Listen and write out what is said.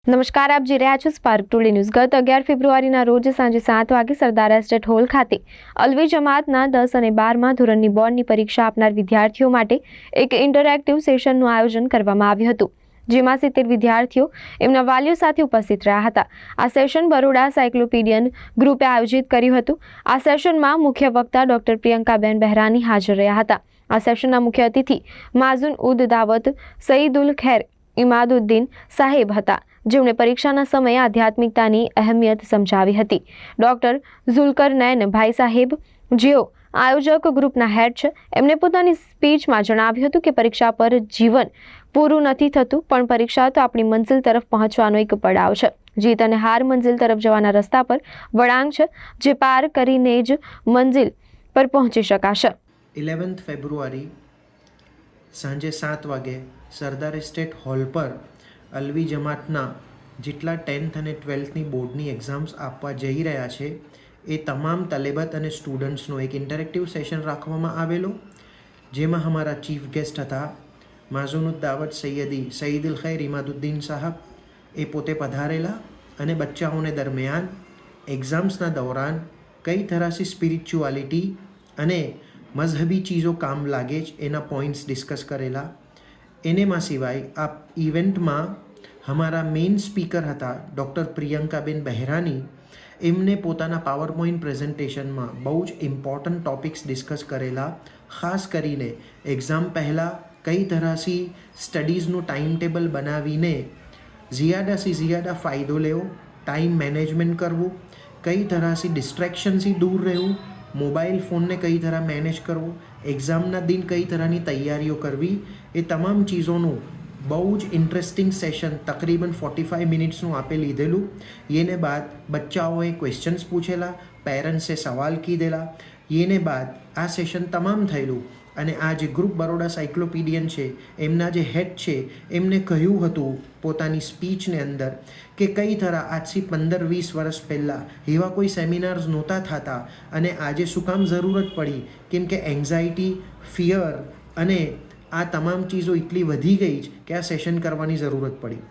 નમસ્કાર, આપ જોઈ રહ્યા છો સ્પાર્ક ટુડે ન્યૂઝ। ગત 11 ફેબ્રુઆરીના રોજ સાંજે 7 વાગે સરદાર એસ્ટેટ હોલ ખાતે અલવી જમાતના 10 અને 12મા ધોરણની બોર્ડની પરીક્ષા આપનાર વિદ્યાર્થીઓ માટે એક ઇન્ટરેક્ટિવ સેશનનું આયોજન કરવામાં આવ્યું હતું, જેમાં 70 વિદ્યાર્થીઓ એમના વાલીઓ સાથે ઉપસ્થિત રહ્યા હતા। આ સેશન બરોડા સાયક્લોપીડિયન ગ્રુપે આયોજિત કર્યું હતું। આ સેશનમાં મુખ્ય વક્તા ડોક્ટર પ્રિયંકાબેન બહેરાની હાજર રહ્યા હતા। આ સેશનના મુખ્ય અતિથિ માઝુન ઉદ દાવત સઈદુલ ખૈર ઇમાદુદ્દીન સાહેબ હતા, જેમણે પરીક્ષાના સમયે આધ્યાત્મિકતાની અહેમિયત સમજાવી હતી। ડોક્ટર ઝુલ્કરનૈન ભાઈ સાહેબ, જેઓ આયોજક ગ્રુપના હેડ છે, એમણે પોતાની સ્પીચમાં જણાવ્યું હતું કે પરીક્ષા પર જીવન પૂરું નથી થતું, પણ પરીક્ષા તો આપણી મંજિલ તરફ પહોંચવાનો એક પડાવ છે। જીત અને હાર મંજિલ તરફ જવાના રસ્તા પર વળાંક છે, જે પાર કરીને જ મંજિલ પર પહોંચી શકાશે। 11 ફેબ્રુઆરી સાંજે 7 વાગે સરદાર એસ્ટેટ હોલ પર અલવી જમાતના જેટલા 10th અને 12thની બોર્ડની એક્ઝામ્સ આપવા જઈ રહ્યા છે એ તમામ તલેબત અને સ્ટુડન્ટ્સનો એક ઇન્ટરેક્ટિવ સેશન રાખવામાં આવેલો, જેમાં અમારા ચીફ ગેસ્ટ હતા માઝુનુદ દાવત સઈદુલ ખૈર ઇમાદુદ્દીન સાહબ। એ પોતે પધારેલા અને બચ્ચાઓને દરમિયાન એક્ઝામ્સના દौरान કઈ તરહથી સ્પિરિચ્યુઆલિટી અને મઝહબી ચીજો કામ લાગે છે એના પોઈન્ટ્સ ડિસ્કસ કરેલા। એનેમાં સિવાય આ ઇવેન્ટમાં અમારા મેઇન સ્પીકર હતા ડૉક્ટર પ્રિયંકાબેન બહેરાની। એમને પોતાના પાવર પોઈન્ટ પ્રેઝન્ટેશનમાં બહુ જ ઇમ્પોર્ટન્ટ ટોપિક્સ ડિસ્કસ કરેલા, ખાસ કરીને એક્ઝામ પહેલાં કઈ તરહથી સ્ટડીઝનું ટાઈમ ટેબલ બનાવીને ઝિયાદાથી ઝિયાદા ફાયદો લેવો, ટાઈમ મેનેજમેન્ટ કરવું, કઈ તરહથી ડિસ્ટ્રેક્શનથી દૂર રહેવું, મોબાઈલ ફોનને કઈ તરહ મેનેજ કરવો, એક્ઝામના દિન કઈ તરહની તૈયારીઓ કરવી, એ તમામ ચીજોનું બહુ જ ઇન્ટરેસ્ટિંગ સેશન તકરીબન 45 મિનિટ્સનું આપે લીધેલું। એને બાદ બચ્ચાઓએ ક્વેશ્ચન્સ પૂછેલા, પેરેન્ટ્સે સવાલ કીધેલા। એને બાદ આ સેશન તમામ થયેલું અને આ જે ગ્રુપ બરોડા સાયક્લોપીડિયન છે એમના જે હેડ છે એમને કહ્યું હતું પોતાની સ્પીચને અંદર કે કઈ તરહ આજથી 15-20 વર્ષ પહેલાં એવા કોઈ સેમિનાર્સ નહોતા થતા અને આજે શું કામ જરૂરત પડી, કેમ કે એન્ઝાયટી, ફિયર અને આ તમામ ચીજો એટલી વધી ગઈ છે કે આ સેશન કરવાની જરૂરત પડી।